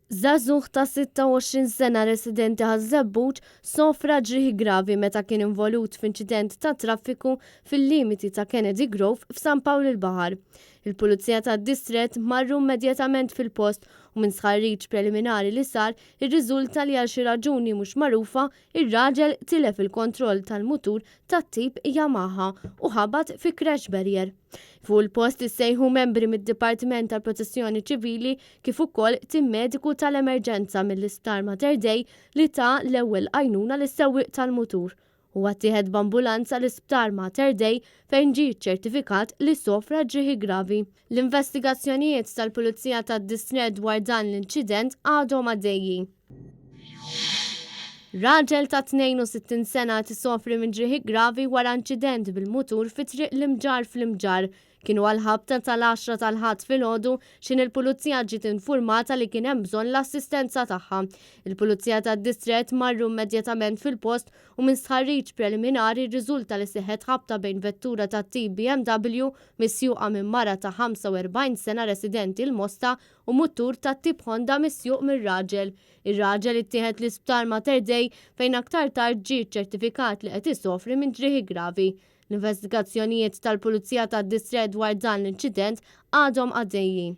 Żagħżugħ ta' 26 sena residenti ħaż-Żewġ sofra ġrieħi gravi meta kien involut f'inċident ta' traffiku fil-limiti ta' Kennedy Grove f'San Pawl il-Baħar. Il-Pulizija tad-Distrett marru immedjatament fil-post u minn sħarriġ preliminari li sar irriżulta li għal xi raġuni mhux magħrufa ir-raġel tilef il-kontroll tal-mutur tat-tip Yamaha u ħabat fi crash barrier. Fuq il-post issejħu membri mid-Dipartiment tal-Protezzjoni Ċivili kif ukoll tim mediku tal-emerġenza mill-Isptar Mater Dei li ta' l-ewwel għajnuna lis-sewwieq tal-mutur. Huwa ttieħed b'ambulanza l-Isptar Mater Dei fejn ġie ċertifikat li sofra ġrieħi gravi. L-investigazzjonijiet tal-Pulizija tad-Distrett dwar dan l-inċident għadhom għaddejjin. Raġel ta' 62 sena tisofri minn ġrieħi gravi wara inċident bil-mutur fi triq l-Imġarr fl-Imġarr. Kienu għal-ħabta tal-10 tal-ħadd filgħodu x'in il-Pulizija ġiet infurmata li kien hemm bżonn l-assistenza tagħha. Il-Pulizija tad-Distrett marru immedjatament fil-post u minn sħarriġ preliminari rriżulta li seħħet ħabta bejn vettura tat-tip BMW misjuqa minn mara ta' 45 sena residenti l-Mosta u mutur tat-tip Honda misjuq mir-raġel. Ir-raġel ittieħed l-Isptar Mater Dei fejn aktar tard ġie ċertifikat li qed isofri minn ġrieħi gravi. L-investigazzjonijiet tal-Pulizija tad-Distrett dwar dan l-inċident għadhom għaddejjin.